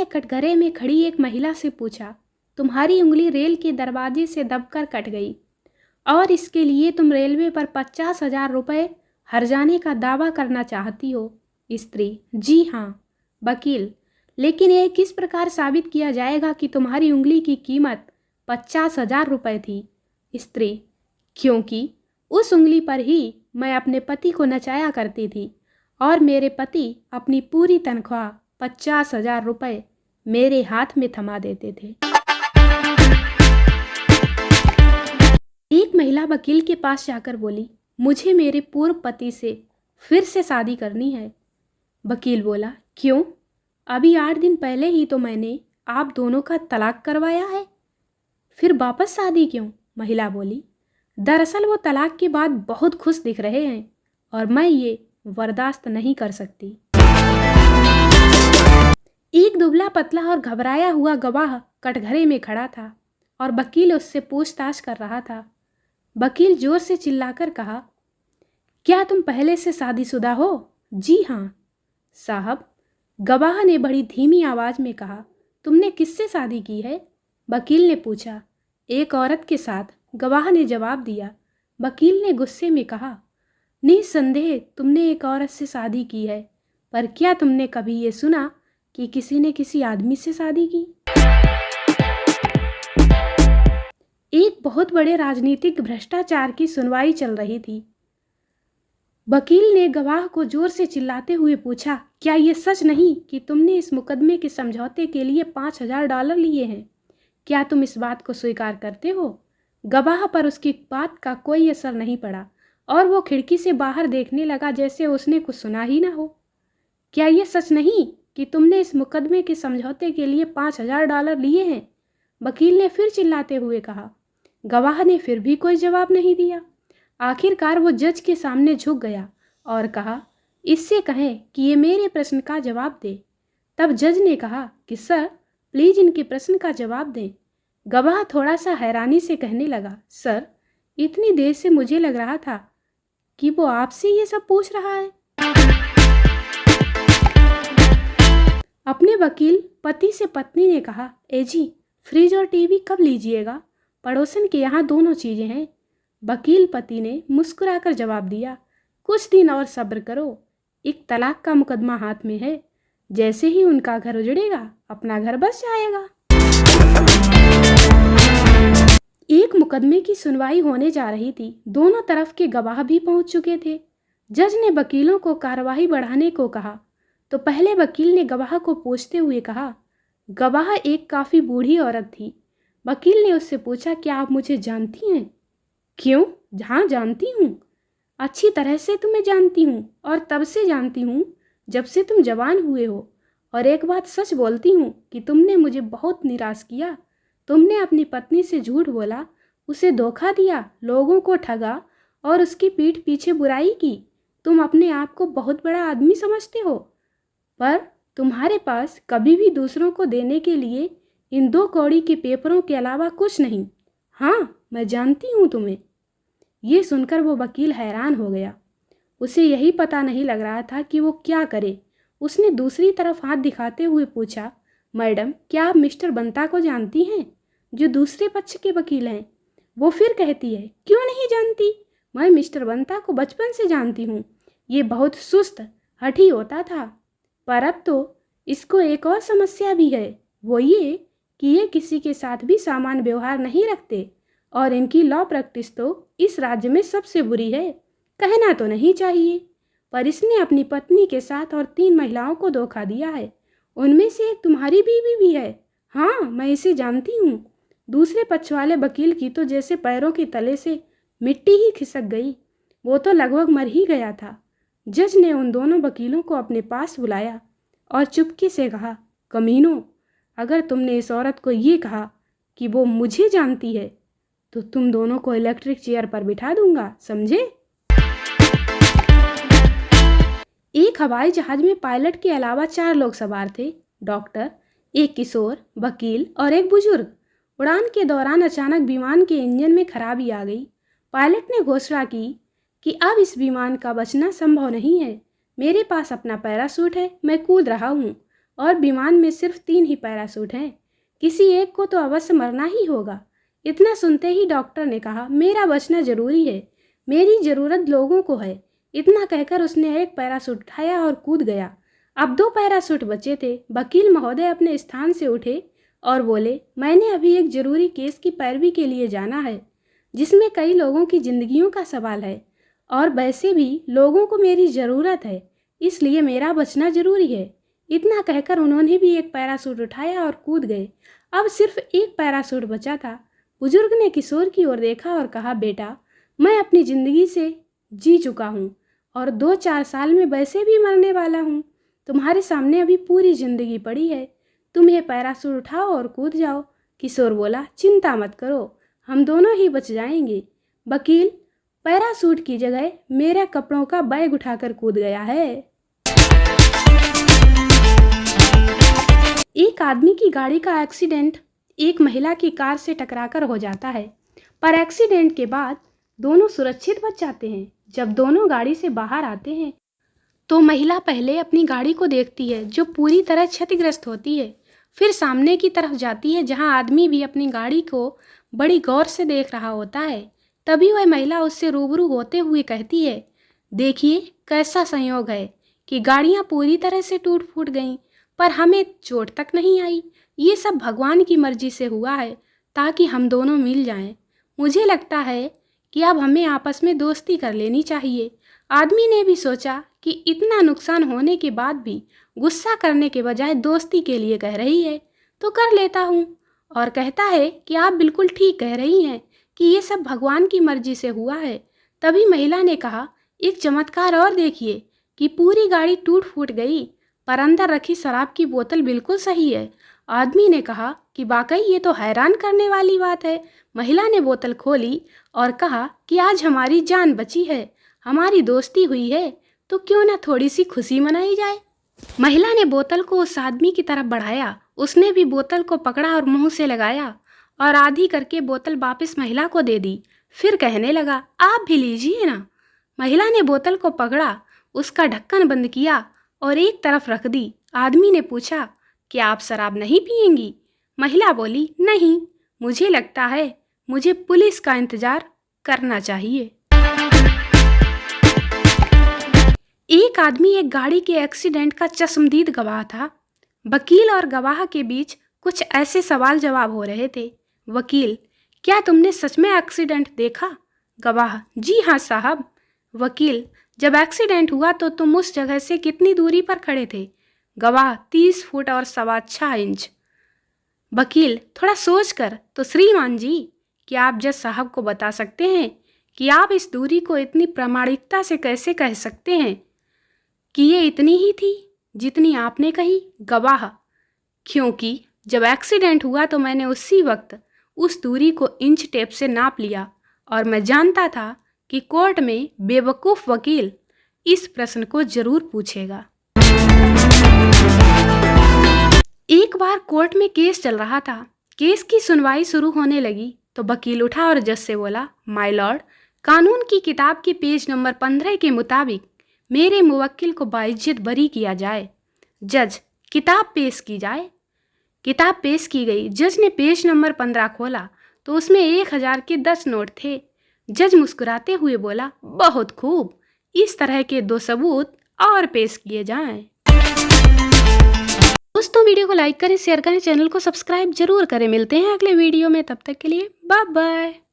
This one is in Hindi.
कटघरे में खड़ी एक महिला से पूछा, तुम्हारी उंगली रेल के दरवाजे से दबकर कट गई और इसके लिए तुम रेलवे पर 50,000 रुपये हर्जाने का दावा करना चाहती हो। स्त्री, जी हाँ। वकील, लेकिन यह किस प्रकार साबित किया जाएगा कि तुम्हारी उंगली की कीमत 50,000 रुपये थी। स्त्री, क्योंकि उस उंगली पर ही मैं अपने पति को नचाया करती थी और मेरे पति अपनी पूरी तनख्वाह 50,000 रुपये मेरे हाथ में थमा देते थे। एक महिला वकील के पास जाकर बोली, मुझे मेरे पूर्व पति से फिर से शादी करनी है। वकील बोला, क्यों? अभी 8 दिन पहले ही तो मैंने आप दोनों का तलाक करवाया है, फिर वापस शादी क्यों? महिला बोली, दरअसल वो तलाक के बाद बहुत खुश दिख रहे हैं और मैं ये बर्दाश्त नहीं कर सकती। एक दुबला पतला और घबराया हुआ गवाह कटघरे में खड़ा था और वकील उससे पूछताछ कर रहा था। वकील जोर से चिल्लाकर कहा, क्या तुम पहले से शादीशुदा हो? जी हाँ। साहब, गवाह ने बड़ी धीमी आवाज में कहा, तुमने किससे शादी की है? वकील ने पूछा। एक औरत के साथ, गवाह ने जवाब दिया। वकील ने गुस्से में कहा, निस्संदेह तुमने एक औरत से शादी की है, पर क्या तुमने कभी ये सुना कि किसी ने किसी आदमी से शादी की? एक बहुत बड़े राजनीतिक भ्रष्टाचार की सुनवाई चल रही थी। वकील ने गवाह को जोर से चिल्लाते हुए पूछा, क्या ये सच नहीं कि तुमने इस मुकदमे के समझौते के लिए $5,000 लिए हैं? क्या तुम इस बात को स्वीकार करते हो? गवाह पर उसकी बात का कोई असर नहीं पड़ा और वो खिड़की से बाहर देखने लगा जैसे उसने कुछ सुना ही ना हो। क्या ये सच नहीं कि तुमने इस मुकदमे के समझौते के लिए $5,000 लिए हैं? वकील ने फिर चिल्लाते हुए कहा। गवाह ने फिर भी कोई जवाब नहीं दिया। आखिरकार वो जज के सामने झुक गया और कहा, इससे कहें कि ये मेरे प्रश्न का जवाब दे। तब जज ने कहा कि सर, प्लीज इनके प्रश्न का जवाब दें। गवाह थोड़ा सा हैरानी से कहने लगा, सर, इतनी देर से मुझे लग रहा था कि वो आपसे ये सब पूछ रहा है। अपने वकील पति से पत्नी ने कहा, जी, फ्रिज और टीवी कब लीजिएगा? पड़ोसन के यहाँ दोनों चीजें हैं। वकील पति ने मुस्कुराकर जवाब दिया, कुछ दिन और सब्र करो, एक तलाक का मुकदमा हाथ में है, जैसे ही उनका घर उजड़ेगा अपना घर बस जाएगा। एक मुकदमे की सुनवाई होने जा रही थी। दोनों तरफ के गवाह भी पहुंच चुके थे। जज ने वकीलों को कार्यवाही बढ़ाने को कहा तो पहले वकील ने गवाह को पूछते हुए कहा, गवाह एक काफी बूढ़ी औरत थी। वकील ने उससे पूछा, क्या आप मुझे जानती हैं? क्यों? हाँ, जानती हूँ, अच्छी तरह से तुम्हें जानती हूँ और तब से जानती हूँ जब से तुम जवान हुए हो। और एक बात सच बोलती हूँ कि तुमने मुझे बहुत निराश किया। तुमने अपनी पत्नी से झूठ बोला, उसे धोखा दिया, लोगों को ठगा और उसकी पीठ पीछे बुराई की। तुम अपने आप को बहुत बड़ा आदमी समझते हो, पर तुम्हारे पास कभी भी दूसरों को देने के लिए इन 2 कौड़ी के पेपरों के अलावा कुछ नहीं। हाँ, मैं जानती हूँ तुम्हें। ये सुनकर वो वकील हैरान हो गया। उसे यही पता नहीं लग रहा था कि वो क्या करे। उसने दूसरी तरफ हाथ दिखाते हुए पूछा, मैडम, क्या आप मिस्टर बंता को जानती हैं, जो दूसरे पक्ष के वकील हैं? वो फिर कहती है, क्यों नहीं जानती, मैं मिस्टर बंता को बचपन से जानती हूँ। ये बहुत सुस्त हठी होता था, पर अब तो इसको एक और समस्या भी है, वो ये कि ये किसी के साथ भी सामान्य व्यवहार नहीं रखते और इनकी लॉ प्रैक्टिस तो इस राज्य में सबसे बुरी है। कहना तो नहीं चाहिए, पर इसने अपनी पत्नी के साथ और 3 महिलाओं को धोखा दिया है। उनमें से एक तुम्हारी बीवी भी है। हाँ, मैं इसे जानती हूँ। दूसरे पक्ष वाले वकील की तो जैसे पैरों के तले से मिट्टी ही खिसक गई। वो तो लगभग मर ही गया था। जज ने उन दोनों वकीलों को अपने पास बुलाया और चुपके से कहा, कमीनों, अगर तुमने इस औरत को ये कहा कि वो मुझे जानती है तो तुम दोनों को इलेक्ट्रिक चेयर पर बिठा दूंगा, समझे? एक हवाई जहाज में पायलट के अलावा 4 लोग सवार थे, डॉक्टर, एक किशोर, वकील और एक बुजुर्ग। उड़ान के दौरान अचानक विमान के इंजन में खराबी आ गई। पायलट ने घोषणा की कि अब इस विमान का बचना संभव नहीं है। मेरे पास अपना पैराशूट है, मैं कूद रहा हूँ। और विमान में सिर्फ 3 ही पैराशूट हैं। किसी एक को तो अवश्य मरना ही होगा। इतना सुनते ही डॉक्टर ने कहा, मेरा बचना जरूरी है, मेरी ज़रूरत लोगों को है। इतना कहकर उसने एक पैराशूट उठाया और कूद गया। अब 2 पैराशूट बचे थे। वकील महोदय अपने स्थान से उठे और बोले, मैंने अभी एक ज़रूरी केस की पैरवी के लिए जाना है, जिसमें कई लोगों की जिंदगियों का सवाल है, और वैसे भी लोगों को मेरी ज़रूरत है, इसलिए मेरा बचना ज़रूरी है। इतना कहकर उन्होंने भी एक पैराशूट उठाया और कूद गए। अब सिर्फ एक पैराशूट बचा था। बुजुर्ग ने किशोर की ओर देखा और कहा, बेटा, मैं अपनी ज़िंदगी से जी चुका हूँ और 2-4 साल में वैसे भी मरने वाला हूँ। तुम्हारे सामने अभी पूरी ज़िंदगी पड़ी है, तुम ये पैराशूट उठाओ और कूद जाओ। किशोर बोला, चिंता मत करो, हम दोनों ही बच जाएंगे। वकील पैराशूट की जगह मेरे कपड़ों का बैग उठाकर कूद गया है। एक आदमी की गाड़ी का एक्सीडेंट एक महिला की कार से टकराकर हो जाता है, पर एक्सीडेंट के बाद दोनों सुरक्षित बच जाते हैं। जब दोनों गाड़ी से बाहर आते हैं तो महिला पहले अपनी गाड़ी को देखती है, जो पूरी तरह क्षतिग्रस्त होती है। फिर सामने की तरफ जाती है, जहां आदमी भी अपनी गाड़ी को बड़ी गौर से देख रहा होता है। तभी वह महिला उससे रूबरू होते हुए कहती है, देखिए कैसा संयोग है कि गाड़ियां पूरी तरह से टूट फूट गईं, पर हमें चोट तक नहीं आई। ये सब भगवान की मर्जी से हुआ है, ताकि हम दोनों मिल जाएं। मुझे लगता है कि अब हमें आपस में दोस्ती कर लेनी चाहिए। आदमी ने भी सोचा कि इतना नुकसान होने के बाद भी गुस्सा करने के बजाय दोस्ती के लिए कह रही है, तो कर लेता हूँ। और कहता है कि आप बिल्कुल ठीक कह रही हैं कि ये सब भगवान की मर्जी से हुआ है। तभी महिला ने कहा, एक चमत्कार और देखिए कि पूरी गाड़ी टूट फूट गई, पर अंदर रखी शराब की बोतल बिल्कुल सही है। आदमी ने कहा कि वाकई ये तो हैरान करने वाली बात है। महिला ने बोतल खोली और कहा कि आज हमारी जान बची है, हमारी दोस्ती हुई है, तो क्यों ना थोड़ी सी खुशी मनाई जाए। महिला ने बोतल को उस आदमी की तरफ बढ़ाया। उसने भी बोतल को पकड़ा और मुंह से लगाया और आधी करके बोतल वापस महिला को दे दी। फिर कहने लगा, आप भी लीजिए ना। महिला ने बोतल को पकड़ा, उसका ढक्कन बंद किया और एक तरफ रख दी। आदमी ने पूछा, क्या आप शराब नहीं पिएंगी? महिला बोली, नहीं, मुझे लगता है मुझे पुलिस का इंतजार करना चाहिए। एक आदमी एक गाड़ी के एक्सीडेंट का चश्मदीद गवाह था। वकील और गवाह के बीच कुछ ऐसे सवाल जवाब हो रहे थे। वकील, क्या तुमने सच में एक्सीडेंट देखा? गवाह, जी हाँ साहब। वकील, जब एक्सीडेंट हुआ तो तुम उस जगह से कितनी दूरी पर खड़े थे? गवाह, 30 फुट और 6.25 इंच। वकील, थोड़ा सोच कर तो श्रीमान जी, क्या आप जज साहब को बता सकते हैं कि आप इस दूरी को इतनी प्रामाणिकता से कैसे कह सकते हैं कि ये इतनी ही थी जितनी आपने कही? गवाह, क्योंकि जब एक्सीडेंट हुआ तो मैंने उसी वक्त उस दूरी को इंच टेप से नाप लिया और मैं जानता था कि कोर्ट में बेवकूफ़ वकील इस प्रश्न को जरूर पूछेगा। एक बार कोर्ट में केस चल रहा था। केस की सुनवाई शुरू होने लगी तो वकील उठा और जज से बोला, माय लॉर्ड, कानून की किताब के पेज नंबर 15 के मुताबिक मेरे मुवक्किल को बाइज्जत बरी किया जाए। जज, किताब पेश की जाए। किताब पेश की गई। जज ने पेज नंबर 15 खोला तो उसमें 1000 के 10 नोट थे। जज मुस्कुराते हुए बोला, बहुत खूब, इस तरह के 2 सबूत और पेश किए जाएं। दोस्तों, वीडियो को लाइक करें, शेयर करें, चैनल को सब्सक्राइब जरूर करें। मिलते हैं अगले वीडियो में, तब तक के लिए बाय बाय।